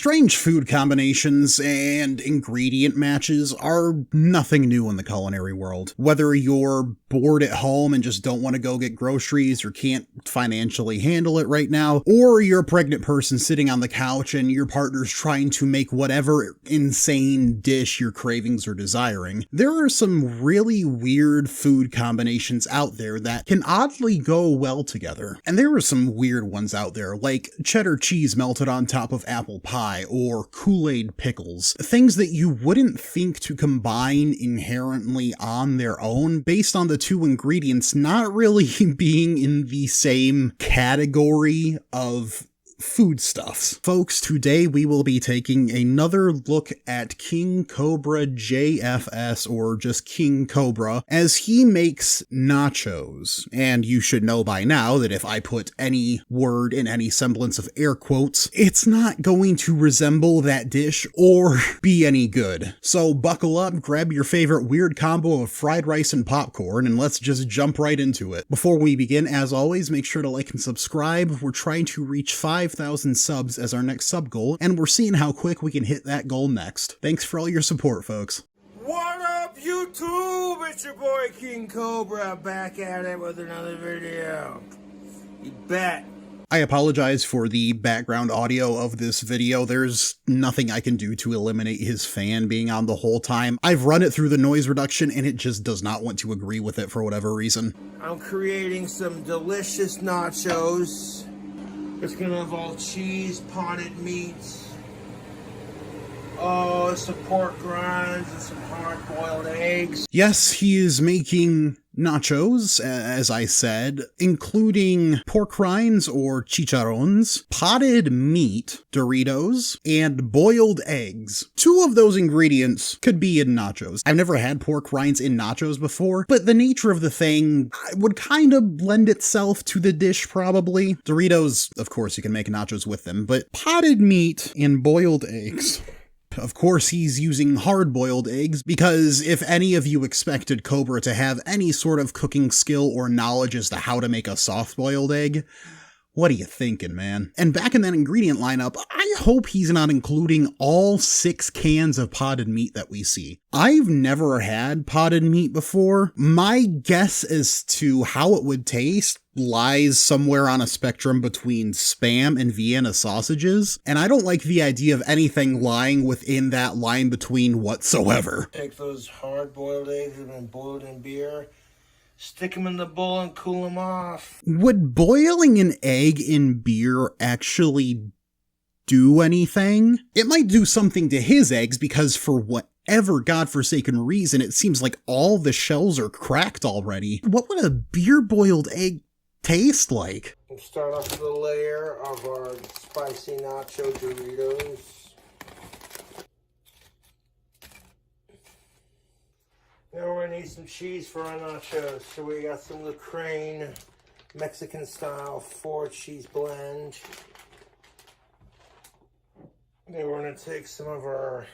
Strange food combinations and ingredient matches are nothing new in the culinary world. Whether you're bored at home and just don't want to go get groceries or can't financially handle it right now, or you're a pregnant person sitting on the couch and your partner's trying to make whatever insane dish your cravings are desiring, there are some really weird food combinations out there that can oddly go well together. And there are some weird ones out there, like cheddar cheese melted on top of apple pie or Kool-Aid pickles, things that you wouldn't think to combine inherently on their own based on the two ingredients not really being in the same category of foodstuffs. Folks, today we will be taking another look at King Cobra JFS, or just King Cobra, as he makes nachos. And you should know by now that if I put any word in any semblance of air quotes, it's not going to resemble that dish or be any good. So buckle up, grab your favorite weird combo of fried rice and popcorn, and let's just jump right into it. Before we begin, as always, make sure to like and subscribe. We're trying to reach 5,000 subs as our next sub goal, and we're seeing how quick we can hit that goal next. Thanks for all your support, folks. What up, YouTube? It's your boy King Cobra, back at it with another video. You bet. I apologize for the background audio of this video. There's nothing I can do to eliminate his fan being on the whole time. I've run it through the noise reduction and it just does not want to agree with it for whatever reason. I'm creating some delicious nachos. It's gonna involve cheese, potted meat, some pork rinds, and some hard-boiled eggs. Yes, he is making nachos, as I said, including pork rinds or chicharrones, potted meat, Doritos, and boiled eggs. Two of those ingredients could be in nachos. I've never had pork rinds in nachos before, but the nature of the thing would kind of lend itself to the dish probably. Doritos, of course, you can make nachos with them, but potted meat and boiled eggs. Of course, he's using hard-boiled eggs, because if any of you expected Cobra to have any sort of cooking skill or knowledge as to how to make a soft-boiled egg, what are you thinking, man? And back in that ingredient lineup, I hope he's not including all 6 cans of potted meat that we see. I've never had potted meat before. My guess as to how it would taste lies somewhere on a spectrum between Spam and Vienna sausages, and I don't like the idea of anything lying within that line between whatsoever. Take those hard-boiled eggs that have been boiled in beer, stick them in the bowl and cool them off. Would boiling an egg in beer actually do anything? It might do something to his eggs, because for whatever godforsaken reason, it seems like all the shells are cracked already. What would a beer-boiled egg taste like? We'll start off with a layer of our spicy nacho Doritos. Now we're gonna need some cheese for our nachos. So we got some Lucraine Mexican style 4 cheese blend. Then we're gonna take some of our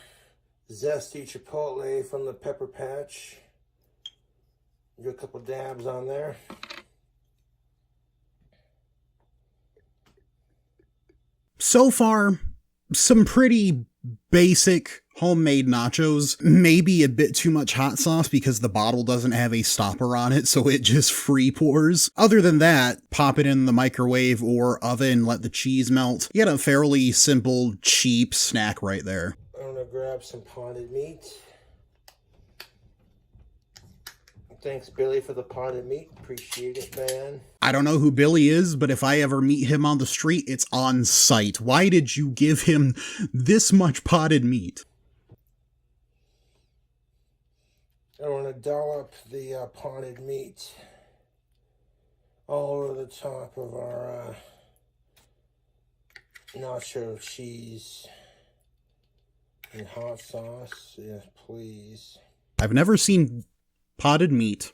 zesty chipotle from the pepper patch. Do a couple dabs on there. So far, some pretty basic homemade nachos. Maybe a bit too much hot sauce because the bottle doesn't have a stopper on it, so it just free pours. Other than that, pop it in the microwave or oven, let the cheese melt. You get a fairly simple, cheap snack right there. I'm gonna grab some potted meat. Thanks, Billy, for the potted meat. Appreciate it, man. I don't know who Billy is, but if I ever meet him on the street, it's on sight. Why did you give him this much potted meat? I want to dollop the potted meat all over the top of our nacho cheese and hot sauce. Yes, please. I've never seen potted meat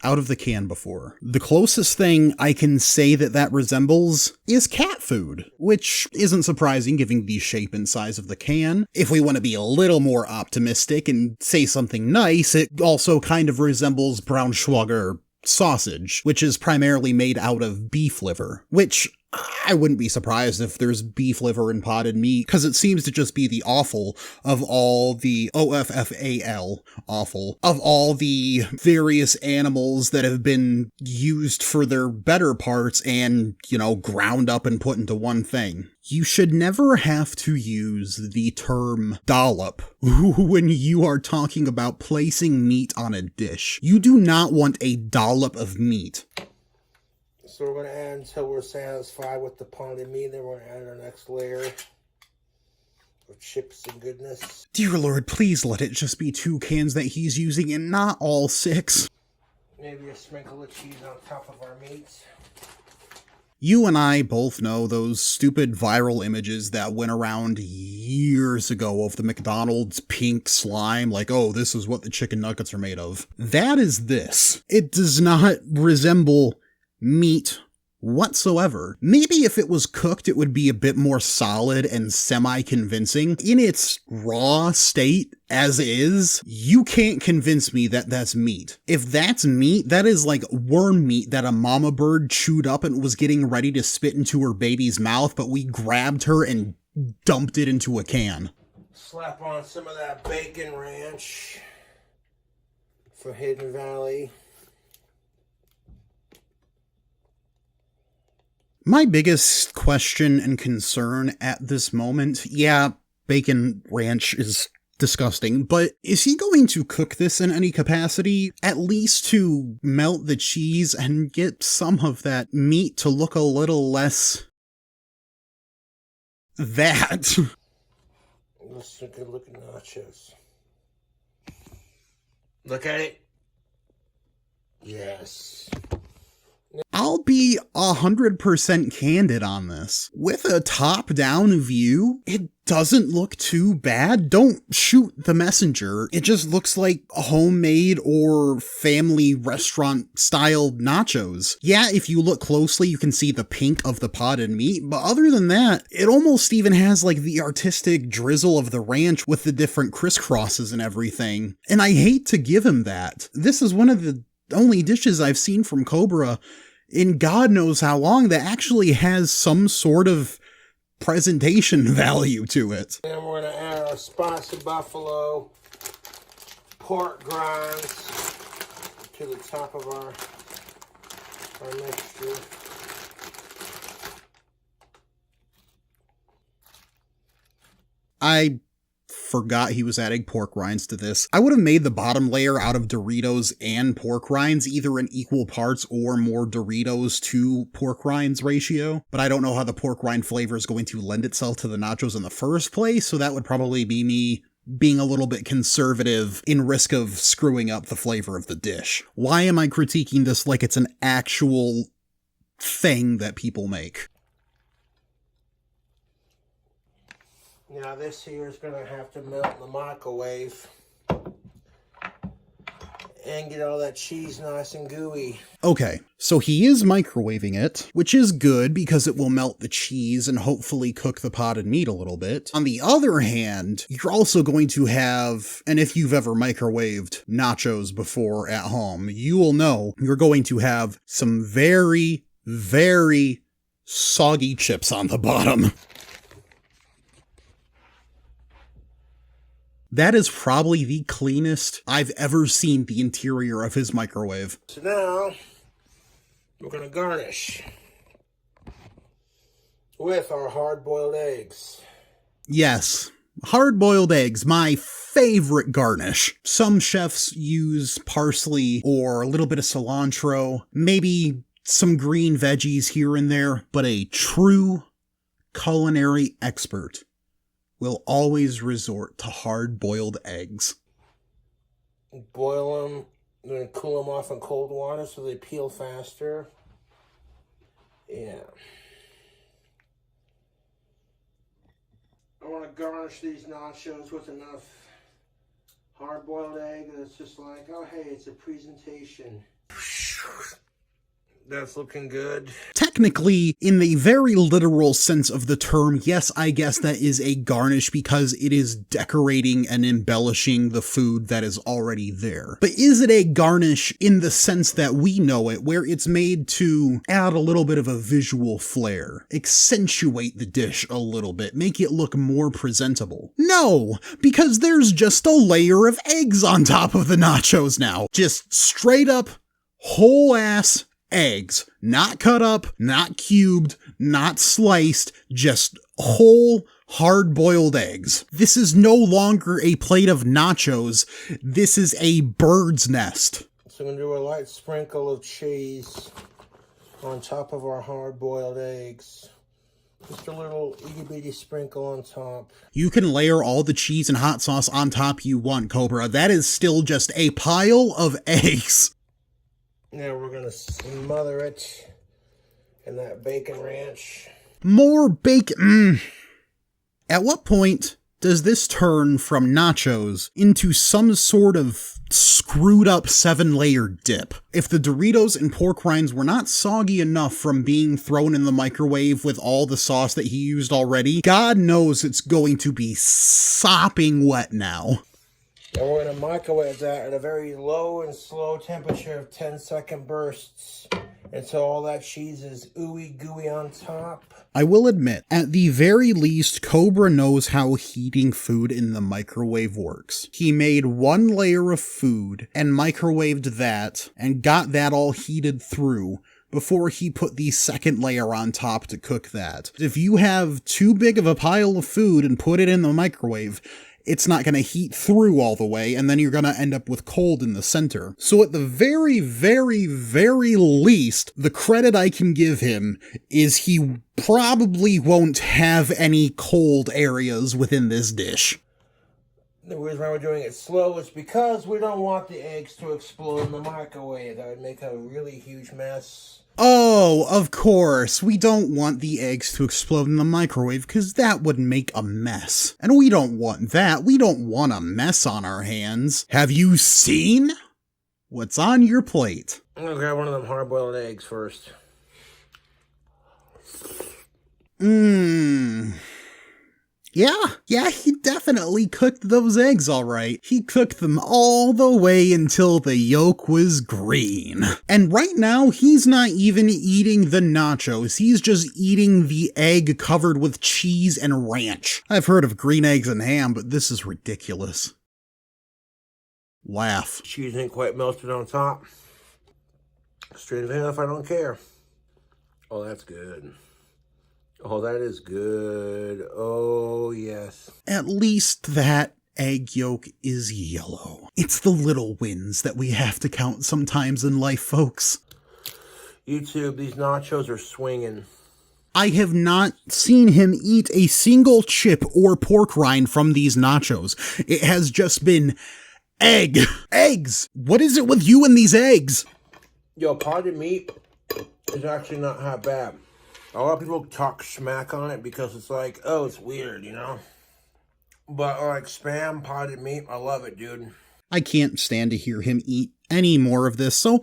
out of the can before. The closest thing I can say that resembles is cat food, which isn't surprising given the shape and size of the can. If we want to be a little more optimistic and say something nice, it also kind of resembles Braunschweiger sausage, which is primarily made out of beef liver, which I wouldn't be surprised if there's beef liver and potted meat, because it seems to just be the offal of all the OFFAL offal of all the various animals that have been used for their better parts and, ground up and put into one thing. You should never have to use the term dollop when you are talking about placing meat on a dish. You do not want a dollop of meat. So we're going to add until we're satisfied with the potted meat. Then we're going to add our next layer of chips and goodness. Dear Lord, please let it just be 2 cans that he's using and not all 6. Maybe a sprinkle of cheese on top of our meats. You and I both know those stupid viral images that went around years ago of the McDonald's pink slime, like, oh, this is what the chicken nuggets are made of. That is this. It does not resemble meat whatsoever. Maybe if it was cooked, it would be a bit more solid and semi-convincing. In its raw state, as is, you can't convince me that that's meat. If that's meat, that is like worm meat that a mama bird chewed up and was getting ready to spit into her baby's mouth, but we grabbed her and dumped it into a can. Slap on some of that bacon ranch for Hidden Valley. My biggest question and concern at this moment, bacon ranch is disgusting, but is he going to cook this in any capacity? At least to melt the cheese and get some of that meat to look a little less that. Let's take a look at nachos. Look at it. Yes. I'll be 100% candid on this. With a top-down view, it doesn't look too bad. Don't shoot the messenger. It just looks like homemade or family restaurant-style nachos. Yeah, if you look closely, you can see the pink of the potted meat, but other than that, it almost even has like the artistic drizzle of the ranch with the different crisscrosses and everything. And I hate to give him that. This is one of the only dishes I've seen from Cobra in God knows how long that actually has some sort of presentation value to it. And we're going to add our spicy buffalo pork grinds to the top of our mixture. I forgot he was adding pork rinds to this. I would have made the bottom layer out of Doritos and pork rinds, either in equal parts or more Doritos to pork rinds ratio, but I don't know how the pork rind flavor is going to lend itself to the nachos in the first place, so that would probably be me being a little bit conservative in risk of screwing up the flavor of the dish. Why am I critiquing this like it's an actual thing that people make? Now this here is going to have to melt in the microwave and get all that cheese nice and gooey. Okay, so he is microwaving it, which is good because it will melt the cheese and hopefully cook the potted meat a little bit. On the other hand, you're also going to have, and if you've ever microwaved nachos before at home, you will know you're going to have some very, very soggy chips on the bottom. That is probably the cleanest I've ever seen the interior of his microwave. So now, we're going to garnish with our hard-boiled eggs. Yes, hard-boiled eggs, my favorite garnish. Some chefs use parsley or a little bit of cilantro, maybe some green veggies here and there, but a true culinary expert will always resort to hard-boiled eggs. Boil them, then cool them off in cold water so they peel faster. Yeah. I want to garnish these nachos with enough hard-boiled egg that's just like, oh hey, it's a presentation. That's looking good. Technically, in the very literal sense of the term, yes, I guess that is a garnish because it is decorating and embellishing the food that is already there. But is it a garnish in the sense that we know it, where it's made to add a little bit of a visual flair, accentuate the dish a little bit, make it look more presentable? No, because there's just a layer of eggs on top of the nachos now. Just straight up, whole ass eggs. Not cut up, not cubed, not sliced, just whole hard-boiled eggs. This is no longer a plate of nachos. This is a bird's nest. So I'm going to do a light sprinkle of cheese on top of our hard-boiled eggs. Just a little itty-bitty sprinkle on top. You can layer all the cheese and hot sauce on top you want, Cobra. That is still just a pile of eggs. Now we're going to smother it in that bacon ranch. More bacon. At what point does this turn from nachos into some sort of screwed up 7-layer dip? If the Doritos and pork rinds were not soggy enough from being thrown in the microwave with all the sauce that he used already, God knows it's going to be sopping wet now. Now we're going to microwave that at a very low and slow temperature of 10-second bursts until all that cheese is ooey gooey on top. I will admit, at the very least, Cobra knows how heating food in the microwave works. He made one layer of food and microwaved that and got that all heated through before he put the second layer on top to cook that. If you have too big of a pile of food and put it in the microwave, it's not going to heat through all the way, and then you're going to end up with cold in the center. So at the very, very, very least, the credit I can give him is he probably won't have any cold areas within this dish. The reason why we're doing it slow is because we don't want the eggs to explode in the microwave. That would make a really huge mess. Oh, of course, we don't want the eggs to explode in the microwave because that would make a mess. And we don't want that. We don't want a mess on our hands. Have you seen what's on your plate? I'm going to grab one of them hard-boiled eggs first. Yeah, he definitely cooked those eggs all right. He cooked them all the way until the yolk was green. And right now, he's not even eating the nachos. He's just eating the egg covered with cheese and ranch. I've heard of green eggs and ham, but this is ridiculous. Laugh. Cheese ain't quite melted on top. Strange enough, I don't care. Oh, that's good. Oh, that is good. Oh, yes. At least that egg yolk is yellow. It's the little wins that we have to count sometimes in life, folks. YouTube, these nachos are swinging. I have not seen him eat a single chip or pork rind from these nachos. It has just been egg. Eggs! What is it with you and these eggs? Yo, potted meat is actually not that bad. A lot of people talk smack on it because it's like, oh, it's weird, you know? But like Spam, potted meat, I love it, dude. I can't stand to hear him eat any more of this, so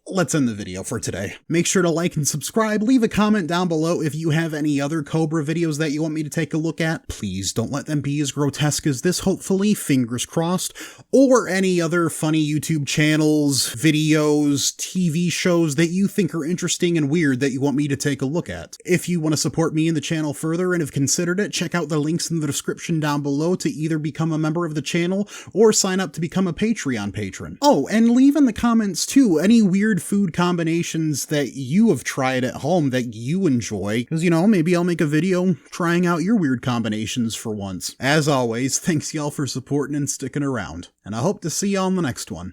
let's end the video for today. Make sure to like and subscribe, leave a comment down below if you have any other Cobra videos that you want me to take a look at. Please don't let them be as grotesque as this, hopefully, fingers crossed, or any other funny YouTube channels, videos, TV shows that you think are interesting and weird that you want me to take a look at. If you want to support me and the channel further and have considered it, check out the links in the description down below to either become a member of the channel or sign up to become a Patreon patron. Oh, and leave in the comments too any weird food combinations that you have tried at home that you enjoy, because, you know, maybe I'll make a video trying out your weird combinations for once. As always, thanks y'all for supporting and sticking around, and I hope to see y'all on the next one.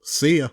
See ya.